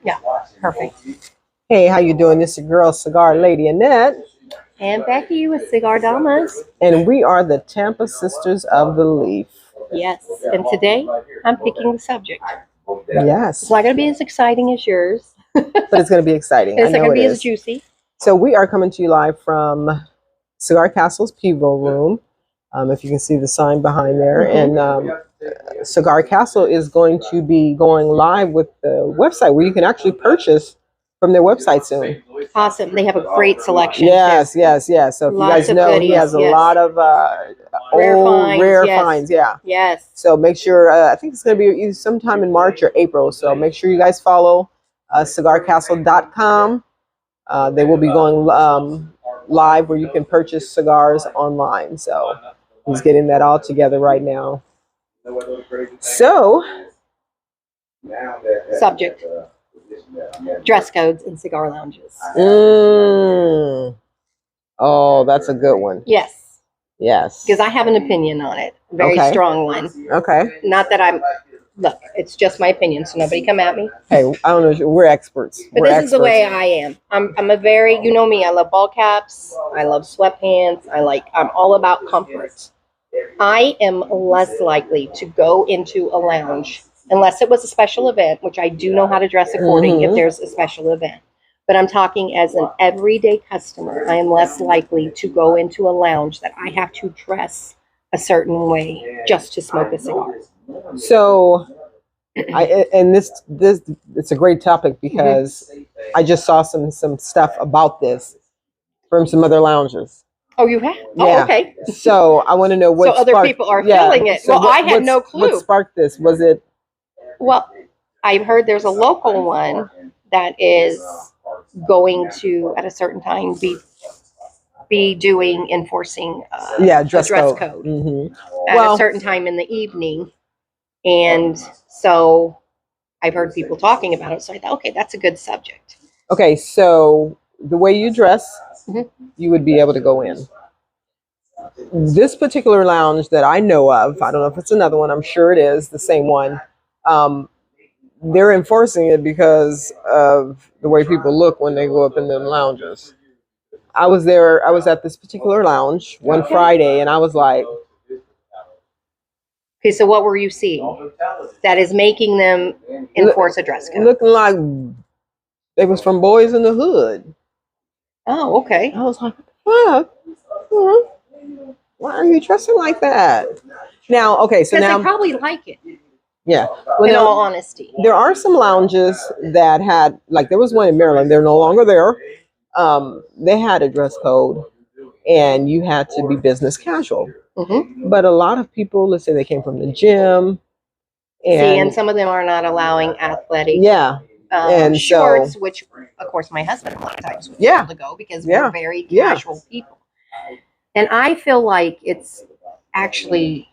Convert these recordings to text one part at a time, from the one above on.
Yeah, perfect. Hey, how you doing? This is your girl, Cigar Lady Annette. And Becky with Cigar Damas. And we are the Tampa Sisters of the Leaf. Yes, and today I'm picking the subject. Yes. It's not going to be as exciting as yours. But it's going to be exciting. It's not going to be as juicy. So we are coming to you live from Cigar Castle's Pivo Room. If you can see the sign behind there. And Cigar Castle is going to be going live with the website where you can actually purchase from their website soon. Awesome. They have a great selection. Yes. So if you guys know, he has a lot of rare finds. Yeah. Yes. So make sure, I think it's going to be sometime in March or April. So make sure you guys follow cigarcastle.com. They will be going live where you can purchase cigars online. So he's getting that all together right now. So, subject: dress codes in cigar lounges. Oh, that's a good one. Yes. Yes. Because I have an opinion on it. A very strong one. Okay. Not that look, it's just my opinion, so nobody come at me. Hey, I don't know. We're experts. But this is the way I am. I'm a very, you know me, I love ball caps. I love sweatpants. I'm all about comfort. I am less likely to go into a lounge unless it was a special event, which I do know how to dress according if there's a special event. But I'm talking as an everyday customer. I am less likely to go into a lounge that I have to dress a certain way just to smoke a cigar. So, this it's a great topic because I just saw some stuff about this from some other lounges. Oh, you have? Yeah. Oh, okay. So I want to know what. So other people are feeling it. So I had no clue. What sparked this? Was it? Well, I've heard there's a local one that is going to at a certain time be enforcing dress code at a certain time in the evening, and so I've heard people talking about it. So I thought, okay, that's a good subject. Okay, so the way you dress, you would be able to go in. This particular lounge that I know of, I don't know if it's another one, I'm sure it is the same one. They're enforcing it because of the way people look when they go up in them lounges. I was at this particular lounge one Friday, and I was like, okay, so what were you seeing that is making them enforce a dress code? Looking like they was from Boys in the Hood. Oh, okay. I was like, what? Why are you dressing like that? Now, okay, so now they probably like it. Yeah. Well, in all honesty, there are some lounges that had, like there was one in Maryland. They're no longer there. They had a dress code, and you had to be business casual. But a lot of people, let's say they came from the gym, and some of them are not allowing athletic. And shorts, which of course my husband a lot of times was able to go because we're very casual people. And I feel like it's actually,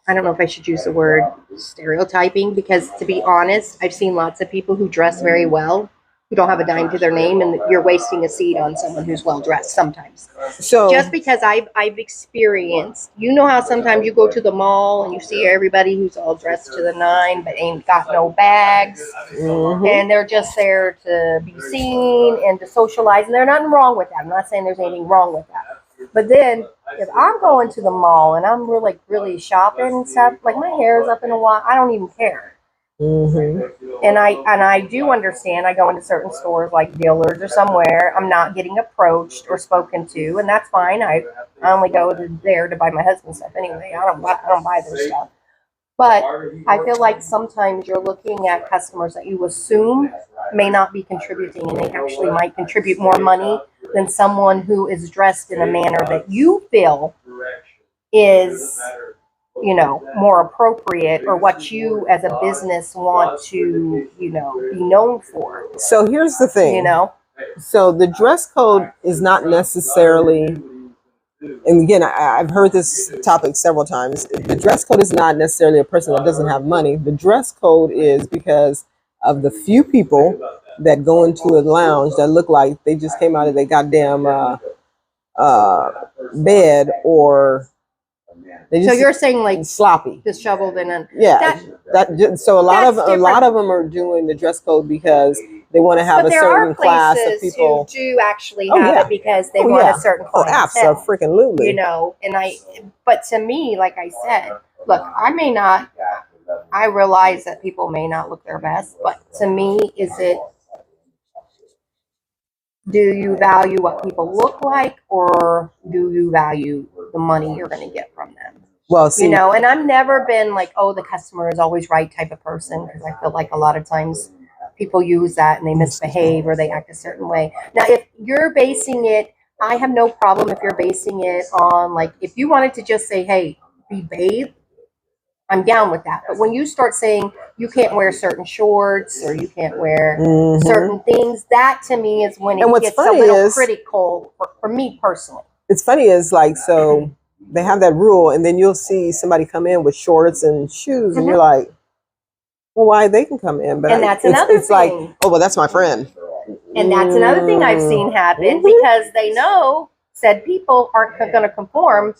I don't know if I should use the word stereotyping, because to be honest, I've seen lots of people who dress very well who don't have a dime to their name, and you're wasting a seat on someone who's well dressed sometimes. So just because I've experienced, you know how sometimes you go to the mall and you see everybody who's all dressed to the nine but ain't got no bags, and they're just there to be seen and to socialize, and there's nothing wrong with that. I'm not saying there's anything wrong with that. But then if I'm going to the mall and I'm really shopping and stuff, like my hair is up in a wad, I don't even care. And I do understand. I go into certain stores like Dillard's or somewhere. I'm not getting approached or spoken to, and that's fine. I only go there to buy my husband's stuff anyway. I don't buy their stuff. But I feel like sometimes you're looking at customers that you assume may not be contributing, and they actually might contribute more money than someone who is dressed in a manner that you feel is, more appropriate, or what you as a business want to, be known for. So here's the thing, so the dress code is not necessarily, and again, I've heard this topic several times. The dress code is not necessarily a person that doesn't have money. The dress code is because of the few people that go into a lounge that look like they just came out of their goddamn bed, or They So just you're saying like sloppy. disheveled and Yeah, so a lot of them are doing the dress code because they want to have but a there certain are class of places people. who do actually have it because they Oh, want yeah. a certain Oh, clientele. absolutely. You know, but to me, like I said, look, I realize that people may not look their best, but to me, do you value what people look like, or do you value the money you're going to get from them? Well, see, you know, and I've never been like, oh, the customer is always right type of person, because I feel like a lot of times people use that and they misbehave or they act a certain way. Now, if you're basing it, I have no problem if you're basing it on, like, if you wanted to just say, hey, be bathed, I'm down with that. But when you start saying you can't wear certain shorts or you can't wear certain things, that to me is when it gets a little critical for me personally. It's funny is like, so they have that rule, and then you'll see somebody come in with shorts and shoes, and you're like, well, why they can come in? But and that's another it's thing. like, oh, well, that's my friend. And that's another thing I've seen happen because they know said people aren't going to conform,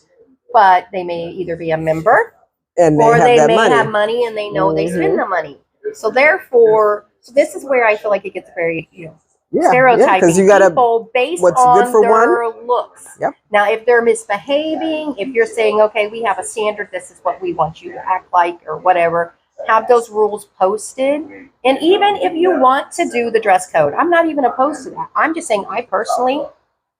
but they may either be a member and or they may have money and they know they spend the money. So therefore, this is where I feel like it gets very, stereotyping because you gotta, people based what's on good for their one looks. Yep. Now, if they're misbehaving, if you're saying, okay, we have a standard, this is what we want you to act like or whatever, have those rules posted. And even if you want to do the dress code, I'm not even opposed to that. I'm just saying,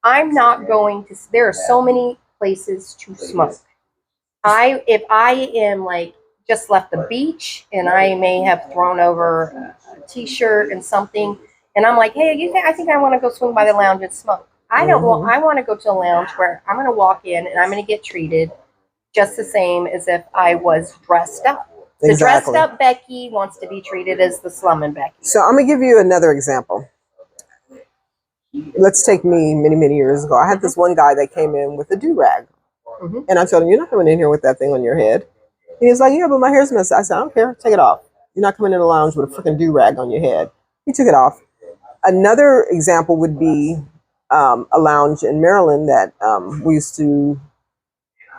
I'm not going to, there are so many places to smoke. If I am like just left the beach and I may have thrown over a t-shirt and something, and I'm like, hey, I think I want to go swing by the lounge and smoke. I want to go to a lounge where I'm going to walk in and I'm going to get treated just the same as if I was dressed up. The dressed up Becky wants to be treated as the slumming Becky. So I'm going to give you another example. Let's take me many years ago. I had this one guy that came in with a do-rag. And I told him, you're not coming in here with that thing on your head. He was like, yeah, but my hair's messed. I said, I don't care. Take it off. You're not coming in the lounge with a freaking do-rag on your head. He took it off. Another example would be a lounge in Maryland that we used to,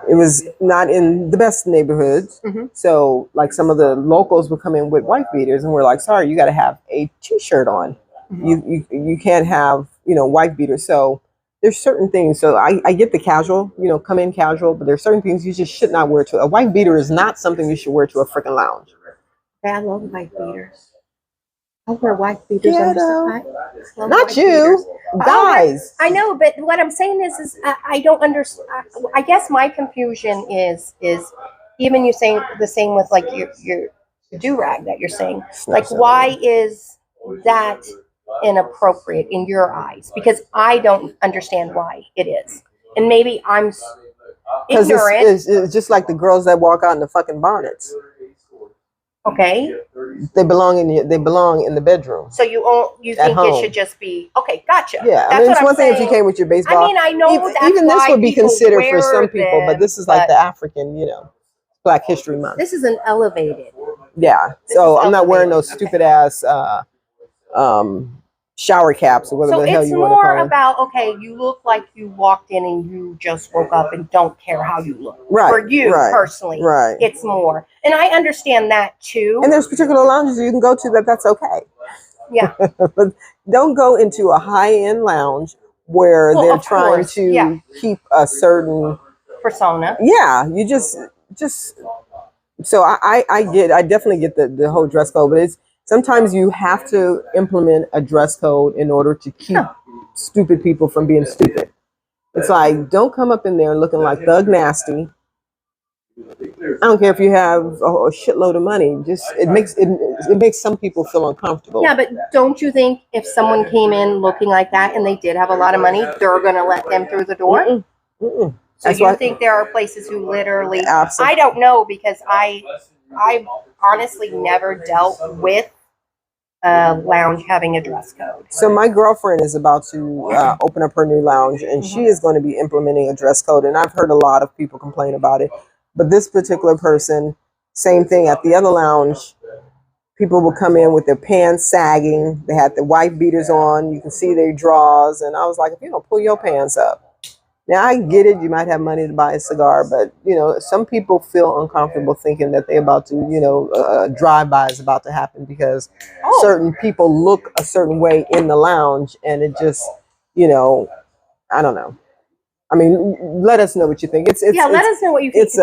it was not in the best neighborhoods. So like some of the locals would come in with white beaters and we're like, sorry, you got to have a t-shirt on. You can't have, white beaters. So there's certain things. So I get the casual, come in casual, but there's certain things you just should not wear to a white beater is not something you should wear to a freaking lounge. I love white beaters. I wear white beaters. Not you, guys. I know, but what I'm saying is I don't understand. I guess my confusion is even you saying the same with like your do-rag that you're saying. Like, why is that inappropriate in your eyes? Because I don't understand why it is, and maybe I'm ignorant. It's just like the girls that walk out in the fucking bonnets. Okay. They belong in the bedroom. So you think it should just be okay? Gotcha. Yeah, that's it's one thing if you came with your baseball. I mean, I know even this would be considered for some people, but this is like the African, Black History Month. This is an elevated. Yeah. So I'm not wearing those stupid ass shower caps or whatever the hell you want to call them. So it's more about, okay, you look like you walked in and you just woke up and don't care how you look. Right. For you personally. Right. It's more. And I understand that too. And there's particular lounges you can go to that's okay. Yeah. But don't go into a high-end lounge where they're trying to keep a certain persona. Yeah. You just so I definitely get the whole dress code, but sometimes you have to implement a dress code in order to keep stupid people from being stupid. It's like, don't come up in there looking like Thug Nasty. I don't care if you have a shitload of money. Just it makes some people feel uncomfortable. Yeah, but don't you think if someone came in looking like that and they did have a lot of money, they're going to let them through the door? So you think there are places who literally? Absolutely. I don't know, because I've honestly never dealt with a lounge having a dress code. So my girlfriend is about to open up her new lounge, and she is going to be implementing a dress code. And I've heard a lot of people complain about it. But this particular person, same thing. At the other lounge, people will come in with their pants sagging. They had the white beaters on. You can see their drawers. And I was like, if you don't pull your pants up, Now I get it. You might have money to buy a cigar, but you know, some people feel uncomfortable thinking that they're about to, you know, drive-by is about to happen because certain people look a certain way in the lounge, and it just, you know, I don't know. I mean, let us know what you think. Yeah, let us know what you think. It's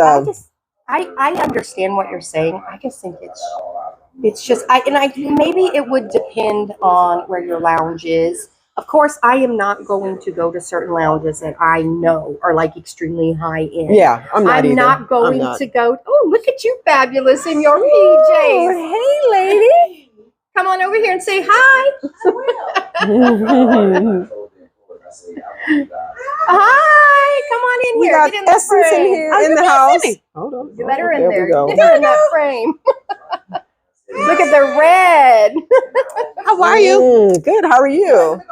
I understand what you're saying. I just think it's just maybe it would depend on where your lounge is. Of course, I am not going to go to certain lounges that I know are like extremely high end. yeah, I'm not either. not going to go. Oh, look at you, fabulous in your Ooh, PJs. hey, lady. Come on over here and say hi. Hi, come on in We here. got Get in the Essence frame. in here in the house. Hold on. You let her in There there. we go. Get her in that frame. Look at the red. How are you? Good. How are you?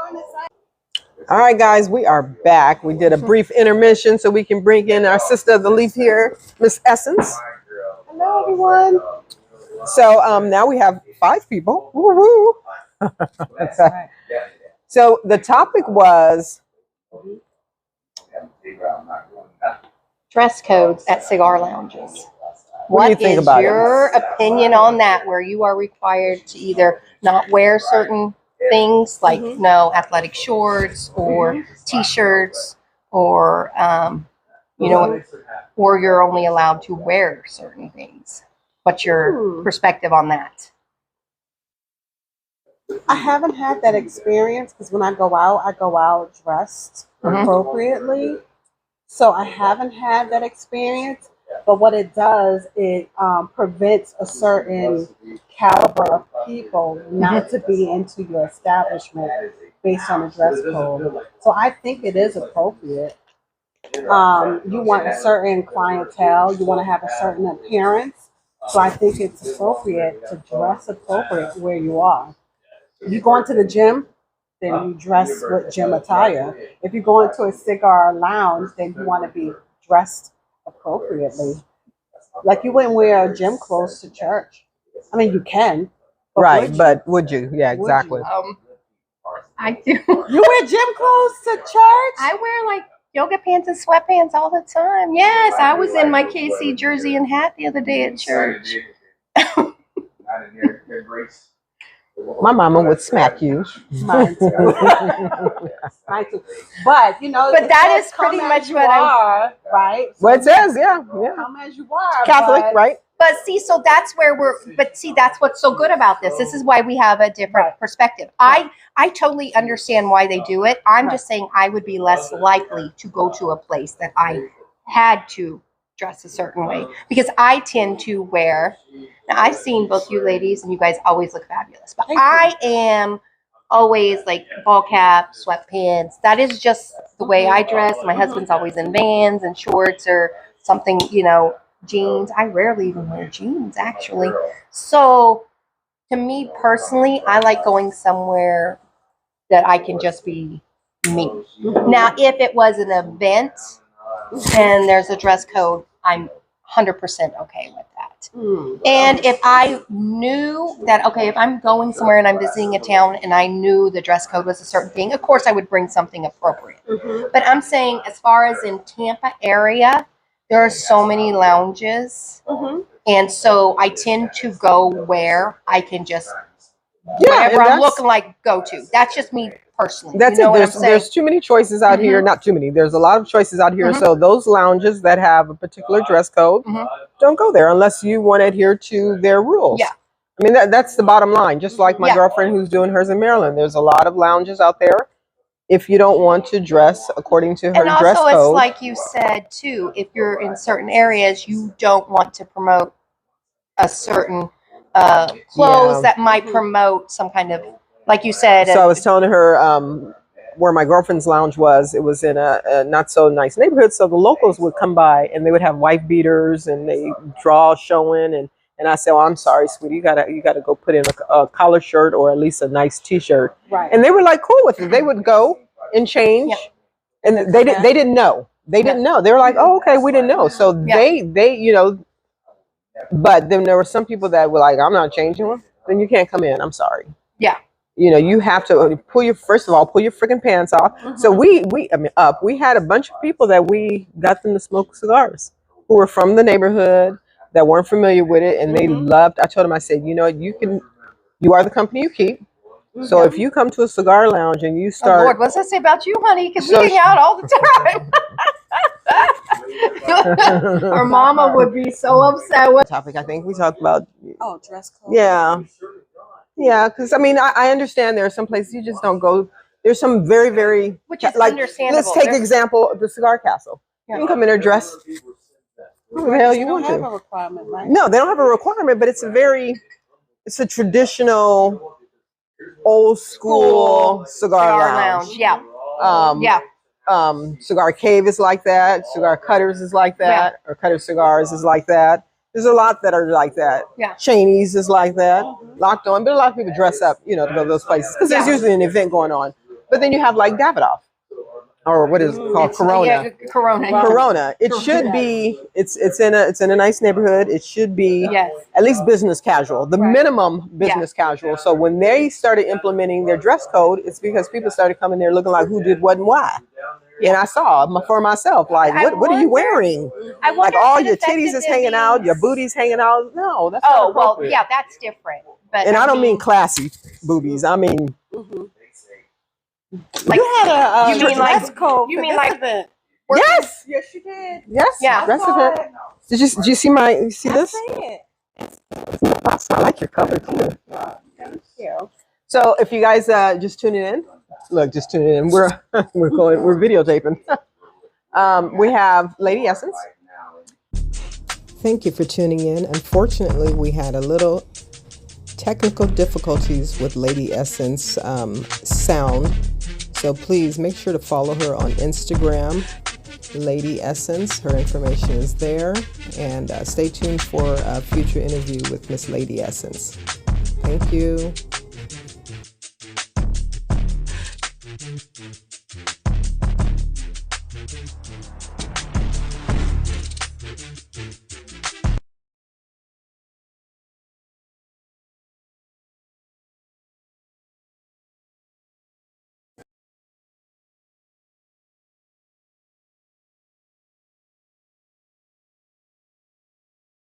All right, guys, we are back. We did a brief intermission so we can bring in our sister of the leaf here, Miss Essence. Hello, everyone. So now we have 5 people. Woo-hoo. So the topic was Dress codes at cigar lounges. What do you think about your opinion on that, where you are required to either not wear certain things like no athletic shorts or t-shirts or or you're only allowed to wear certain things. What's your perspective on that? I haven't had that experience because when I go out dressed appropriately. So I haven't had that experience. But what it does, it prevents a certain caliber of people not to be into your establishment based on the dress code. So I think it is appropriate. You want a certain clientele, you want to have a certain appearance. So I think it's appropriate to dress appropriate where you are. If you go into the gym, then you dress with gym attire. If you go into a cigar lounge, then you want to be dressed appropriately. Like you wouldn't wear gym clothes to church. I mean, you can. but would you? Yeah, exactly. I do. You wear gym clothes to church? I wear like yoga pants and sweatpants all the time. Yes, I was in my KC jersey and hat the other day at church. My mama would smack you. Mine too. Mine too. But you know, but that is pretty much what I right. What it says, yeah. Come as you are, Catholic, right? But see, so that's where that's what's so good about this. This is why we have a different perspective. I totally understand why they do it. I'm just saying I would be less likely to go to a place that I had to dress a certain way because I tend to wear. Now, I've seen both you ladies and you guys always look fabulous, but I am always like ball cap, sweatpants. That is just the way I dress. My husband's always in Vans and shorts or something, jeans. I rarely even wear jeans, actually. So, to me personally, I like going somewhere that I can just be me. Now, if it was an event and there's a dress code, I'm 100% okay with that. And if I knew that, okay, if I'm going somewhere and I'm visiting a town and I knew the dress code was a certain thing, of course I would bring something appropriate. But I'm saying as far as in Tampa area, there are so many lounges. And so I tend to go where I can just, whatever I'm looking like, go to. That's just me personally. That's it. There's too many choices out here. Not too many. There's a lot of choices out here. So those lounges that have a particular dress code, don't go there unless you want to adhere to their rules. Yeah. I mean, that's the bottom line. Just like my girlfriend who's doing hers in Maryland. There's a lot of lounges out there. If you don't want to dress according to her dress code. And also, it's like you said, too, if you're in certain areas, you don't want to promote a certain clothes that might promote some kind of, like you said. So I was telling her where my girlfriend's lounge was. It was in a not so nice neighborhood. So the locals would come by and they would have wife beaters and they draw showing. And I said, "Oh, I'm sorry, sweetie. You gotta go put in a collar shirt or at least a nice T-shirt." Right. And they were like cool with it. They would go and change, and they didn't know. They didn't know. They were like, "Oh, okay, we didn't know." So they But then there were some people that were like, "I'm not changing them." Then you can't come in. I'm sorry. Yeah. You know, you have to pull your freaking pants off. So we had a bunch of people that we got them to smoke cigars who were from the neighborhood that weren't familiar with it, and they loved. I told them, I said, you know, you are the company you keep. So if you come to a cigar lounge and you Oh start, Lord, what's that say about you, honey? Because So we hang out all the time. Our mama would be so upset with. topic, I think we talked about, Oh, dress code. yeah, because I mean, I understand there are some places you just don't go. There's some very, very, Which is like, understandable. let's take There's- example of the Cigar Castle. Yeah. You can come in there dressed who the hell you don't want have to. a requirement, right? No, they don't have a requirement, but it's a traditional, old school cigar lounge. Yeah. Um, Yeah. Cigar Cave is like that. Cigar Cutters is like that. Or Cutter Cigars is like that. There's a lot that are like that. Yeah. Cheney's is like that. Locked On, but a lot of people dress up, you know, to go to those places because there's Yeah. usually an event going on. But then you have like Davidoff, or what is it called, Corona. Yeah, Corona. Corona. It should be. It's in a nice neighborhood. It should be Yes. at least business casual. The minimum business casual. So when they started implementing their dress code, it's because people started coming there looking like who did what and why. And I saw for myself, like, what are you wearing? I Like wonder all if it your affected titties is hanging out, your booties hanging out. No, that's not Oh well, appropriate. yeah, that's different. But And I don't mean classy boobies. I mean, like, You had a You mean dress like- code you for mean this like- event. yes, Yes, you did. yes, Yeah. dress event. Did you see you see I this? see it. I like your color too. Thank you. So if you guys just tuning in, look, just tuning in. We're we're videotaping. We have Lady Essence. Thank you for tuning in. Unfortunately, we had a little technical difficulties with Lady Essence sound. So please make sure to follow her on Instagram, Lady Essence. Her information is there. And stay tuned for a future interview with Miss Lady Essence. Thank you.